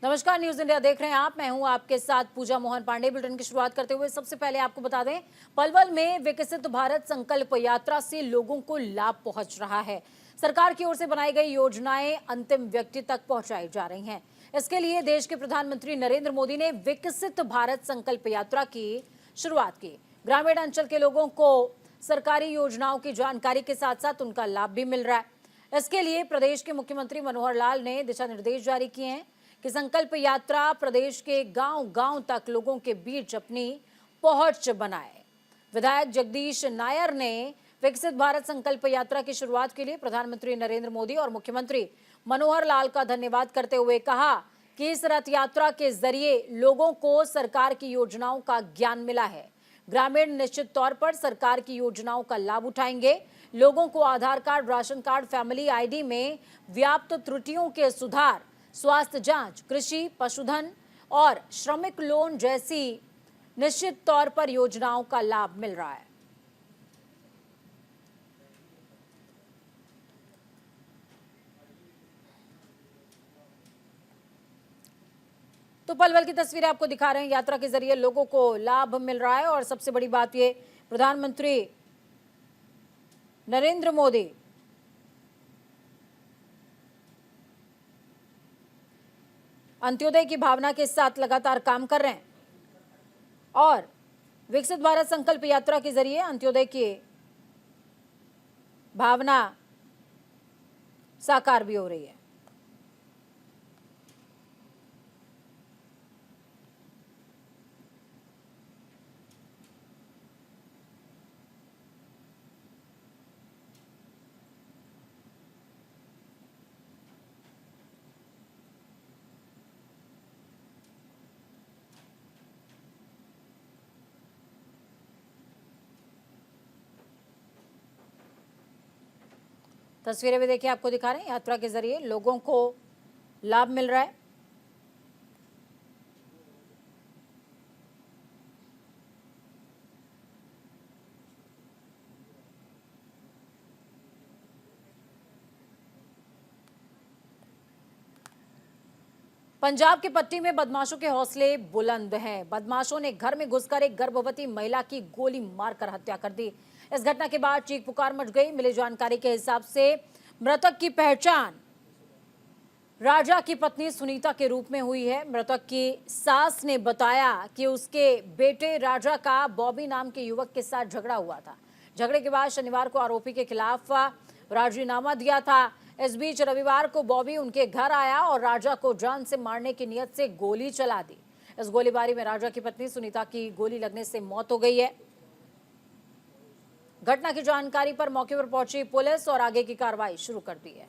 नमस्कार, news India देख रहे हैं आप। मैं हूं आपके साथ पूजा मोहन पांडे। बुलेटिन की शुरुआत करते हुए सबसे पहले आपको बता दें, पलवल में विकसित भारत संकल्प यात्रा से लोगों को लाभ पहुंच रहा है। सरकार की ओर से बनाई गई योजनाएं अंतिम व्यक्ति तक पहुंचाई जा रही हैं। इसके लिए देश के प्रधानमंत्री नरेंद्र मोदी ने विकसित भारत संकल्प यात्रा की शुरुआत की। ग्रामीण अंचल के लोगों को सरकारी योजनाओं की जानकारी के साथ साथ उनका लाभ भी मिल रहा है। इसके लिए प्रदेश के मुख्यमंत्री मनोहर लाल ने दिशा निर्देश जारी किए हैं कि संकल्प यात्रा प्रदेश के गांव-गांव तक लोगों के बीच अपनी पहुंच बनाए। विधायक जगदीश नायर ने विकसित भारत संकल्प यात्रा की शुरुआत के लिए प्रधानमंत्री नरेंद्र मोदी और मुख्यमंत्री मनोहर लाल का धन्यवाद करते हुए कहा कि इस रथ यात्रा के जरिए लोगों को सरकार की योजनाओं का ज्ञान मिला है। ग्रामीण निश्चित तौर पर सरकार की योजनाओं का लाभ उठाएंगे। लोगों को Aadhaar card, ration card, family ID में व्याप्त त्रुटियों के सुधार, स्वास्थ्य जांच, कृषि, पशुधन और श्रमिक लोन जैसी निश्चित तौर पर योजनाओं का लाभ मिल रहा है। तो पलवल की तस्वीरें आपको दिखा रहे हैं। यात्रा के जरिए लोगों को लाभ मिल रहा है और सबसे बड़ी बात ये, प्रधानमंत्री नरेंद्र मोदी अंत्योदय की भावना के साथ लगातार काम कर रहे हैं और विकसित भारत संकल्प यात्रा के जरिए अंत्योदय की भावना साकार भी हो रही है। तस्वीरें भी देखिए, आपको दिखा रहे हैं। यात्रा के जरिए लोगों को लाभ मिल रहा है। पंजाब के पट्टी में बदमाशों के हौसले बुलंद हैं। बदमाशों ने घर में घुसकर एक गर्भवती महिला की गोली मारकर हत्या कर दी। इस घटना के बाद चीख पुकार मच गई। मिली जानकारी के हिसाब से मृतक की पहचान राजा की पत्नी सुनीता के रूप में हुई है। मृतक की सास ने बताया कि उसके बेटे राजा का बॉबी नाम के युवक के साथ झगड़ा हुआ था। झगड़े के बाद शनिवार को आरोपी के खिलाफ राजीनामा दिया था। इस बीच रविवार को बॉबी उनके घर आया और राजा को जान से मारने की नियत से गोली चला दी। इस गोलीबारी में राजा की पत्नी सुनीता की गोली लगने से मौत हो गई है। घटना की जानकारी पर मौके पर पहुंची पुलिस और आगे की कार्रवाई शुरू कर दी है।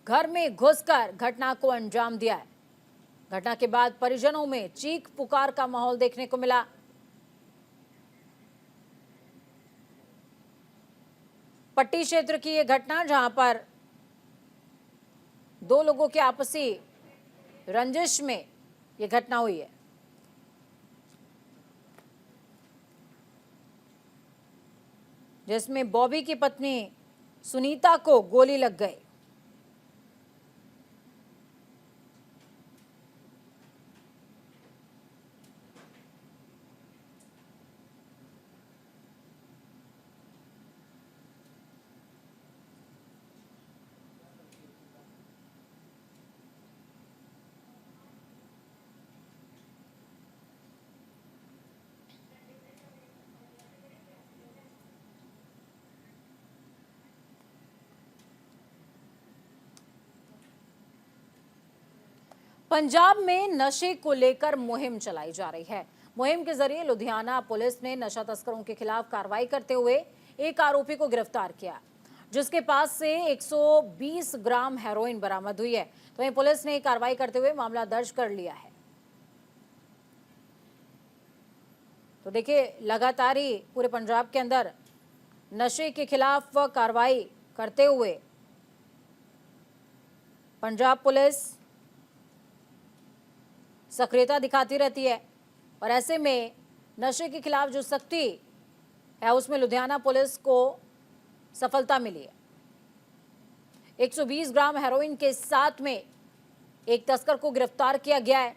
घर में घुसकर घटना को अंजाम दिया है। घटना के बाद परिजनों में चीख पुकार का माहौल देखने को मिला। पट्टी क्षेत्र की यह घटना, जहां पर दो लोगों के आपसी रंजिश में यह घटना हुई है। जिसमें बॉबी की पत्नी सुनीता को गोली लग गई। पंजाब में नशे को लेकर मुहिम चलाई जा रही है। मुहिम के जरिए लुधियाना पुलिस ने नशा तस्करों के खिलाफ कार्रवाई करते हुए एक आरोपी को गिरफ्तार किया, जिसके पास से 120 ग्राम हेरोइन बरामद हुई है। तो वहीं पुलिस ने कार्रवाई करते हुए मामला दर्ज कर लिया है। तो देखिए, लगातार ही पूरे पंजाब के अंदर नशे के खिलाफ कार्रवाई करते हुए पंजाब पुलिस सक्रियता दिखाती रहती है और ऐसे में नशे के खिलाफ जो सख्ती है उसमें लुधियाना पुलिस को सफलता मिली है। 120 ग्राम हेरोइन के साथ में एक तस्कर को गिरफ्तार किया गया है।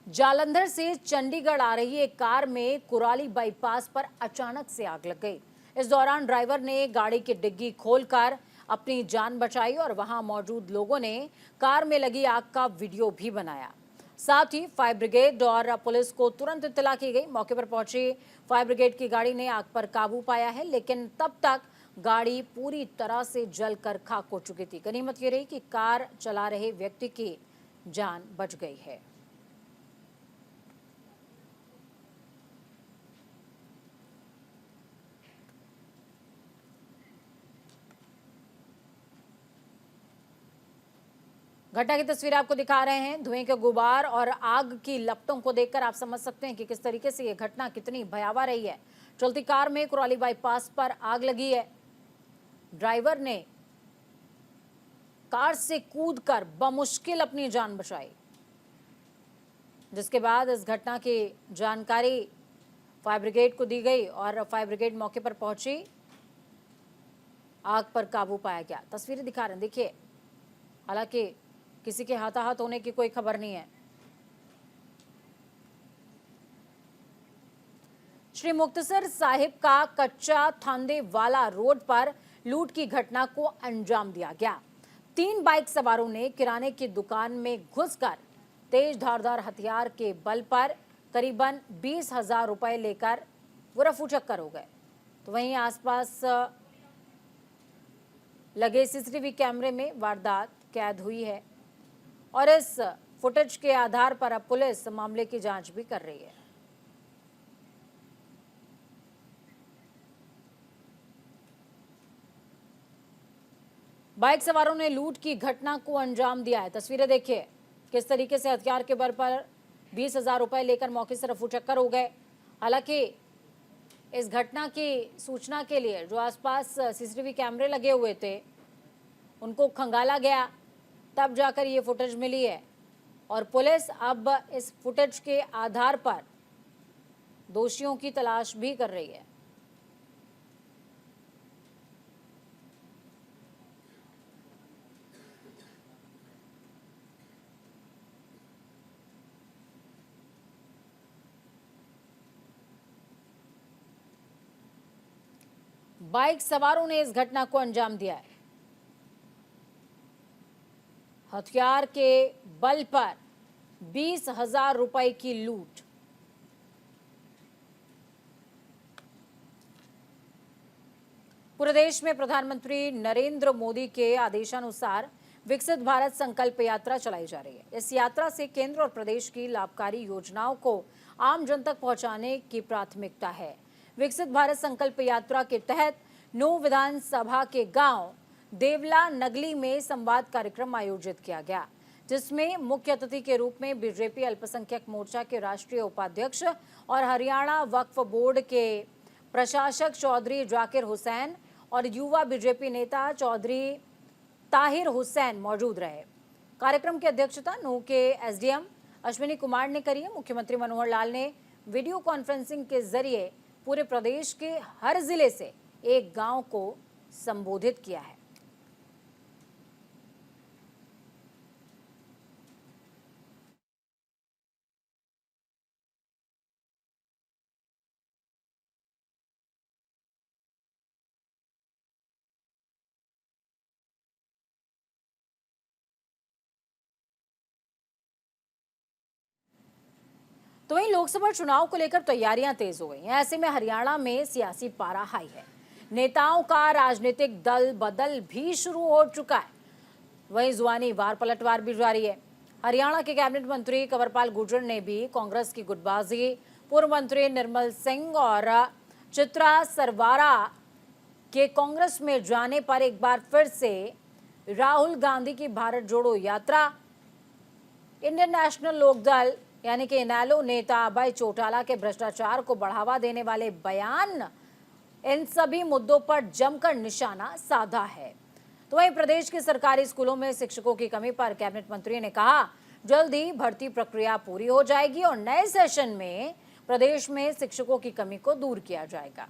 जालंधर से चंडीगढ़ आ रही एक कार में कुराली बाईपास पर अचानक से आग लग गई। इस दौरान ड्राइवर ने गाड़ी की डिग्गी खोलकर अपनी जान बचाई और वहां मौजूद लोगों ने कार में लगी आग का वीडियो भी बनाया। साथ ही फायर ब्रिगेड और पुलिस को तुरंत इत्तला की गई। मौके पर पहुंची फायर ब्रिगेड की गाड़ी ने आग पर काबू पाया है, लेकिन तब तक गाड़ी पूरी तरह से जलकर खाक हो चुकी थी। गनीमत ये रही कि कार चला रहे व्यक्ति की जान बच गई है। घटना की तस्वीर आपको दिखा रहे हैं। धुएं के गुबार और आग की लपटों को देखकर आप समझ सकते हैं कि किस तरीके से यह घटना कितनी भयावह रही है। चलती कार में कुराली बाईपास पर आग लगी है। ड्राइवर ने कार से कूदकर बमुश्किल अपनी जान बचाई, जिसके बाद इस घटना की जानकारी फायर ब्रिगेड को दी गई और फायर ब्रिगेड मौके पर पहुंची। आग पर काबू पाया गया। तस्वीरें दिखा रहे हैं, देखिए। हालांकि किसी के हाथाहाथ होने की कोई खबर नहीं है। श्री मुक्तसर साहिब का कच्चा थांदे वाला रोड पर लूट की घटना को अंजाम दिया गया। 3 बाइक सवारों ने किराने की दुकान में घुसकर तेज धारदार हथियार के बल पर करीबन 20,000 रुपए लेकर वो रफूचक्कर हो गए। तो वहीं आसपास लगे सीसीटीवी कैमरे में वारदात कैद हुई है और इस फुटेज के आधार पर अब पुलिस मामले की जांच भी कर रही है। बाइक सवारों ने लूट की घटना को अंजाम दिया है। तस्वीरें देखिए किस तरीके से हथियार के बल पर 20,000 रुपए लेकर मौके से रफूचक्कर हो गए। हालांकि इस घटना की सूचना के लिए जो आसपास सीसीटीवी कैमरे लगे हुए थे उनको खंगाला गया, तब जाकर ये फुटेज मिली है और पुलिस अब इस फुटेज के आधार पर दोषियों की तलाश भी कर रही है। बाइक सवारों ने इस घटना को अंजाम दिया है। हथियार के बल पर 20,000 रुपए की लूट। पूरे देश में प्रधानमंत्री नरेंद्र मोदी के आदेशानुसार विकसित भारत संकल्प यात्रा चलाई जा रही है। इस यात्रा से केंद्र और प्रदेश की लाभकारी योजनाओं को आम जन तक पहुंचाने की प्राथमिकता है। विकसित भारत संकल्प यात्रा के तहत 9 विधानसभा के गांव देवला नगली में संवाद कार्यक्रम आयोजित किया गया, जिसमें मुख्य अतिथि के रूप में बीजेपी अल्पसंख्यक मोर्चा के राष्ट्रीय उपाध्यक्ष और हरियाणा वक्फ बोर्ड के प्रशासक चौधरी जाकिर हुसैन और युवा बीजेपी नेता चौधरी ताहिर हुसैन मौजूद रहे। कार्यक्रम की अध्यक्षता नूह के एसडीएम अश्विनी कुमार ने करी है। मुख्यमंत्री मनोहर लाल ने वीडियो कॉन्फ्रेंसिंग के जरिए पूरे प्रदेश के हर जिले से एक गांव को संबोधित किया है। तो वहीं लोकसभा चुनाव को लेकर तैयारियां तेज हो गई हैं। ऐसे में हरियाणा में सियासी पारा हाई है। नेताओं का राजनीतिक दल बदल भी शुरू हो चुका है। वहीं जुबानी वार पलटवार भी जारी है। हरियाणा के कैबिनेट मंत्री कंवरपाल गुर्जर ने भी कांग्रेस की गुटबाजी, पूर्व मंत्री निर्मल सिंह और चित्रा सरवारा के कांग्रेस में जाने पर एक बार फिर से राहुल गांधी की भारत जोड़ो यात्रा, इंडियन नेशनल लोकदल यानी कि इनेलो नेता अभय चौटाला के भ्रष्टाचार को बढ़ावा देने वाले बयान इन सभी मुद्दों पर जमकर निशाना साधा है। तो वहीं प्रदेश के सरकारी स्कूलों में शिक्षकों की कमी पर कैबिनेट मंत्री ने कहा, जल्द ही भर्ती प्रक्रिया पूरी हो जाएगी और नए सेशन में प्रदेश में शिक्षकों की कमी को दूर किया जाएगा।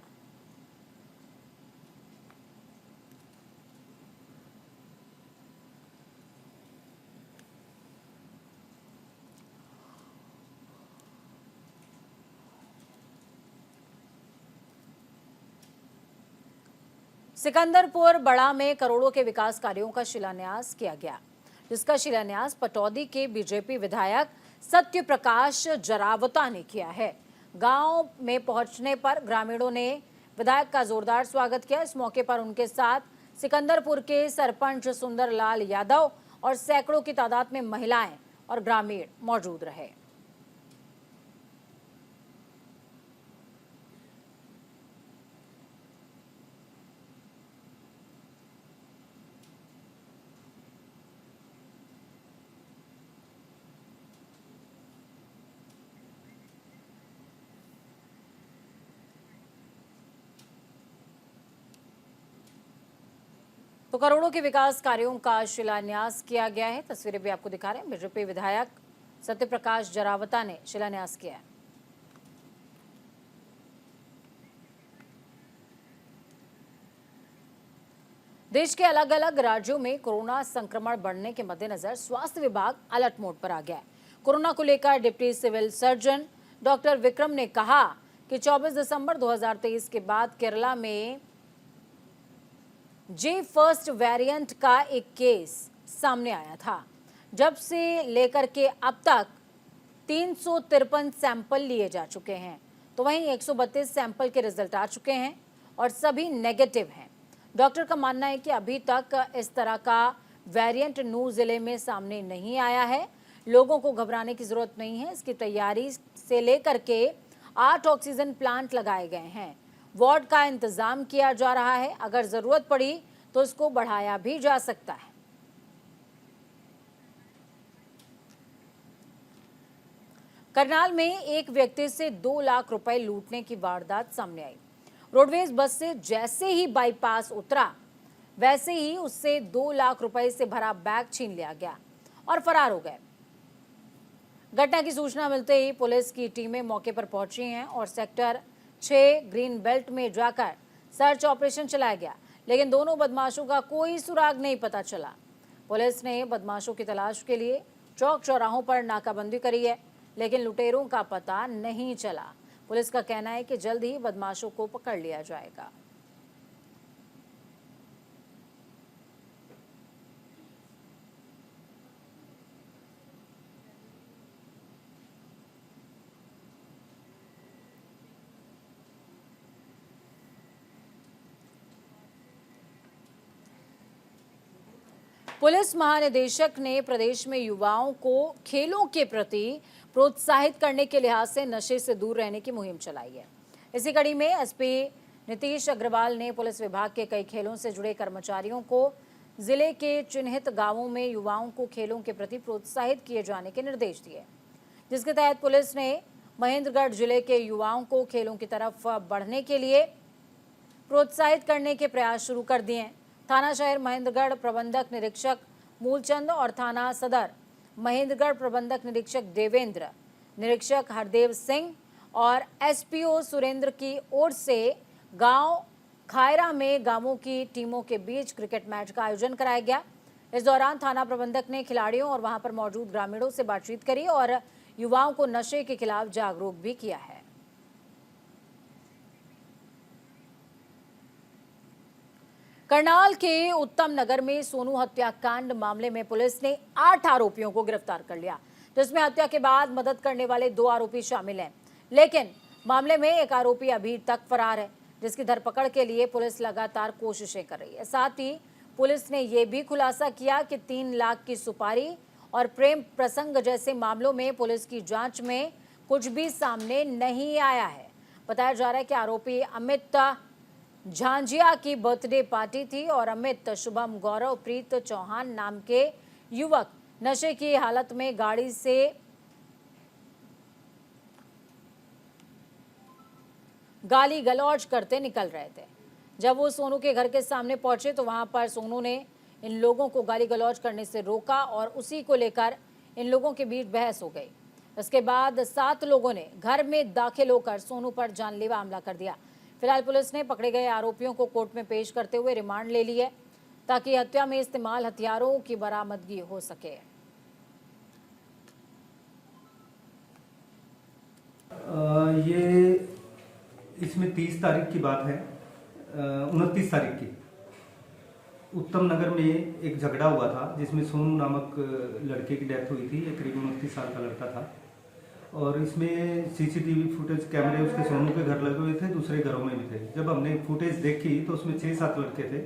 सिकंदरपुर बड़ा में करोड़ों के विकास कार्यों का शिलान्यास किया गया, जिसका शिलान्यास पटौदी के बीजेपी विधायक सत्य प्रकाश जरावता ने किया है। गांव में पहुंचने पर ग्रामीणों ने विधायक का जोरदार स्वागत किया। इस मौके पर उनके साथ सिकंदरपुर के सरपंच सुंदरलाल यादव और सैकड़ों की तादाद में महिलाएं और ग्रामीण मौजूद रहे। तो करोड़ों के विकास कार्यों का शिलान्यास किया गया है। तस्वीरें भी आपको दिखा रहे हैं। बीजेपी विधायक सत्य प्रकाश जरावता ने शिलान्यास किया है। देश के अलग अलग राज्यों में कोरोना संक्रमण बढ़ने के मद्देनजर स्वास्थ्य विभाग अलर्ट मोड पर आ गया है। कोरोना को लेकर deputy civil surgeon doctor Vikram ने कहा कि 24 दिसंबर 2023 के बाद केरला में जे फर्स्ट वेरिएंट का एक केस सामने आया था। जब से लेकर के अब तक 353 सैंपल लिए जा चुके हैं, तो वहीं 132 सैंपल के रिजल्ट आ चुके हैं और सभी नेगेटिव हैं। डॉक्टर का मानना है कि अभी तक इस तरह का वेरिएंट नूर जिले में सामने नहीं आया है। लोगों को घबराने की जरूरत नहीं है। इसकी तैयारी से लेकर के 8 ऑक्सीजन प्लांट लगाए गए हैं। वार्ड का इंतजाम किया जा रहा है। अगर जरूरत पड़ी तो इसको बढ़ाया भी जा सकता है। करनाल में एक व्यक्ति से 2 लाख रुपए लूटने की वारदात सामने आई। रोडवेज बस से जैसे ही बाईपास उतरा, वैसे ही उससे 2 लाख रुपए से भरा बैग छीन लिया गया और फरार हो गए। घटना की सूचना मिलते ही पुलिस की टीमें मौके पर पहुंची हैं और सेक्टर 6 ग्रीन बेल्ट में जाकर सर्च ऑपरेशन चलाया गया, लेकिन दोनों बदमाशों का कोई सुराग नहीं पता चला। पुलिस ने बदमाशों की तलाश के लिए चौक चौराहों पर नाकाबंदी करी है, लेकिन लुटेरों का पता नहीं चला। पुलिस का कहना है कि जल्द ही बदमाशों को पकड़ लिया जाएगा। पुलिस महानिदेशक ने प्रदेश में युवाओं को खेलों के प्रति प्रोत्साहित करने के लिहाज से नशे से दूर रहने की मुहिम चलाई है। इसी कड़ी में एसपी नीतीश अग्रवाल ने पुलिस विभाग के कई खेलों से जुड़े कर्मचारियों को जिले के चिन्हित गांवों में युवाओं को खेलों के प्रति प्रोत्साहित किए जाने के निर्देश दिए, जिसके तहत पुलिस ने महेंद्रगढ़ जिले के युवाओं को खेलों की तरफ बढ़ने के लिए प्रोत्साहित करने के प्रयास शुरू कर दिए हैं। थाना शहर महेंद्रगढ़ प्रबंधक निरीक्षक मूलचंद और थाना सदर महेंद्रगढ़ प्रबंधक निरीक्षक देवेंद्र, निरीक्षक हरदेव सिंह और एसपीओ सुरेंद्र की ओर से गांव खायरा में गांवों की टीमों के बीच क्रिकेट मैच का आयोजन कराया गया। इस दौरान थाना प्रबंधक ने खिलाड़ियों और वहां पर मौजूद ग्रामीणों से बातचीत करी और युवाओं को नशे के खिलाफ जागरूक भी किया है। करनाल के उत्तम नगर में सोनू हत्याकांड मामले में पुलिस ने 8 आरोपियों को गिरफ्तार कर लिया, जिसमें हत्या के बाद मदद करने वाले 2 आरोपी शामिल हैं। लेकिन मामले में एक आरोपी अभी तक फरार है, जिसकी धरपकड़ के लिए पुलिस लगातार कोशिशें कर रही है। साथ ही पुलिस ने यह भी खुलासा किया कि 3 लाख की सुपारी और प्रेम प्रसंग जैसे मामलों में पुलिस की जांच में कुछ भी सामने नहीं आया है। बताया जा रहा है कि आरोपी अमित झांझिया की बर्थडे पार्टी थी और अमित शुभम गौरव प्रीत चौहान नाम के युवक नशे की हालत में गाड़ी से गाली गलौज करते निकल रहे थे। जब वो सोनू के घर के सामने पहुंचे तो वहां पर सोनू ने इन लोगों को गाली गलौज करने से रोका और उसी को लेकर इन लोगों के बीच बहस हो गई। इसके बाद 7 लोगों ने घर में दाखिल होकर सोनू पर जानलेवा हमला कर दिया। फिलहाल पुलिस ने पकड़े गए आरोपियों को कोर्ट में पेश करते हुए रिमांड ले ली है ताकि हत्या में इस्तेमाल हथियारों की बरामदगी हो सके। ये इसमें 30 तारीख की बात है, 29 तारीख की उत्तम नगर में एक झगड़ा हुआ था जिसमें सोनू नामक लड़के की डेथ हुई थी। ये करीबन 29 साल का लड़का था और इसमें सीसीटीवी फुटेज कैमरे उसके सोनू के घर लगे हुए थे, दूसरे घरों में भी थे। जब हमने फुटेज देखी तो उसमें 6-7 लड़के थे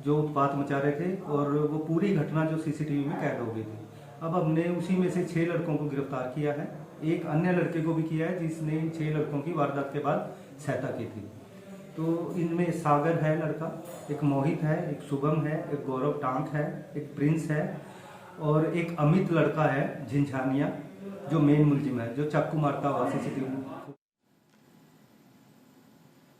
जो उत्पात मचा रहे थे और वो पूरी घटना जो सीसीटीवी में कैद हो गई थी। अब हमने उसी में से 6 लड़कों को गिरफ्तार किया है। एक अन्य लड़के को भी किया है जिसने इन 6 लड़कों की वारदात के बाद सहायता की थी। तो इनमें सागर है लड़का, एक मोहित है, एक शुभम है, एक गौरव टांक है, एक प्रिंस है और एक अमित लड़का है झिंझानिया जो मेन मुलजिम है, जो चाकू मारता हुआ सीसीटीवी।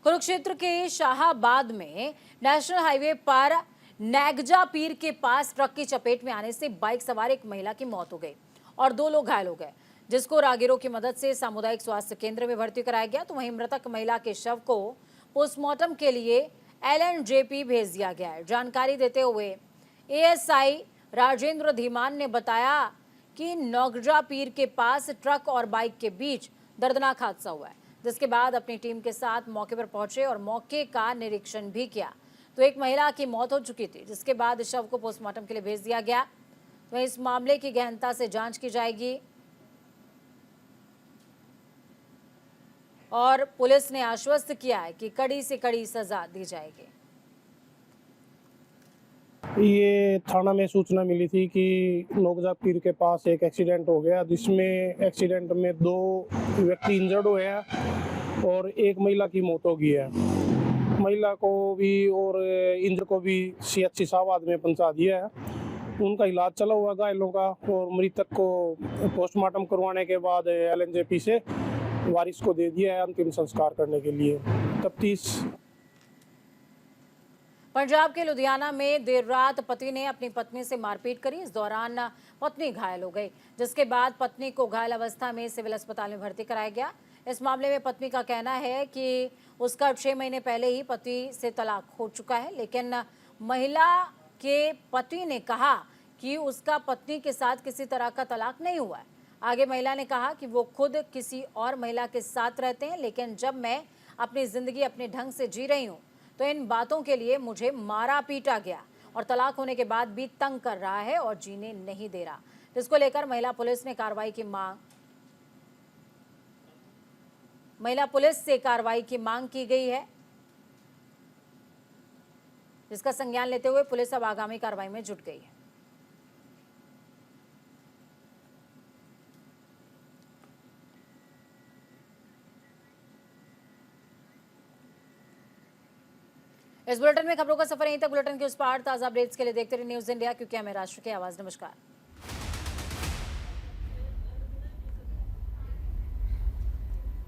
कुरुक्षेत्र के शाहाबाद में नेशनल हाईवे पर नैगजा पीर के पास ट्रक की चपेट में आने से बाइक सवार एक महिला की मौत हो गई और 2 लोग घायल हो गए, जिसको राहगीरों की मदद से सामुदायिक स्वास्थ्य केंद्र में भर्ती कराया गया। तो वहीं मृतक महिला के शव को पोस्टमार्टम के लिए LNJP भेज दिया गया है। जानकारी देते हुए ASI राजेंद्र धीमान ने बताया कि नौगजा पीर के पास ट्रक और बाइक के बीच दर्दनाक हादसा हुआ है, जिसके बाद अपनी टीम के साथ मौके पर पहुंचे और मौके का निरीक्षण भी किया। तो एक महिला की मौत हो चुकी थी, जिसके बाद शव को पोस्टमार्टम के लिए भेज दिया गया। तो इस मामले की गहनता से जांच की जाएगी और पुलिस ने आश्वस्त किया है कि कड़ी से कड़ी सजा दी जाएगी। ये थाना में सूचना मिली थी कि नौगजा पीर के पास एक एक्सीडेंट हो गया, जिसमें एक्सीडेंट में 2 व्यक्ति इंजर्ड हुए हैं और एक महिला की मौत हो गई है। महिला को भी और इंजर को भी CHC शाहबाद में पहुंचा दिया है। उनका इलाज चला हुआ घायलों का और मृतक को पोस्टमार्टम करवाने के बाद LNJP से वारिस को दे दिया है अंतिम संस्कार करने के लिए। तफ्तीश। पंजाब के लुधियाना में देर रात पति ने अपनी पत्नी से मारपीट करी। इस दौरान पत्नी घायल हो गई, जिसके बाद पत्नी को घायल अवस्था में सिविल अस्पताल में भर्ती कराया गया। इस मामले में पत्नी का कहना है कि उसका 6 महीने पहले ही पति से तलाक हो चुका है, लेकिन महिला के पति ने कहा कि उसका पत्नी के साथ किसी तरह का तलाक नहीं हुआ है। आगे महिला ने कहा कि वो खुद किसी और महिला के साथ रहते हैं, लेकिन जब मैं अपनी जिंदगी अपने ढंग से जी रही हूँ तो इन बातों के लिए मुझे मारा पीटा गया और तलाक होने के बाद भी तंग कर रहा है और जीने नहीं दे रहा, जिसको लेकर महिला पुलिस से कार्रवाई की मांग की गई है, जिसका संज्ञान लेते हुए पुलिस अब आगामी कार्रवाई में जुट गई है। इस बुलेटिन में खबरों का सफर यहीं तक। बुलेटिन के उस पार ताजा अपडेट्स के लिए देखते रहिए न्यूज़ इंडिया, क्योंकि हमें राष्ट्र की आवाज। नमस्कार।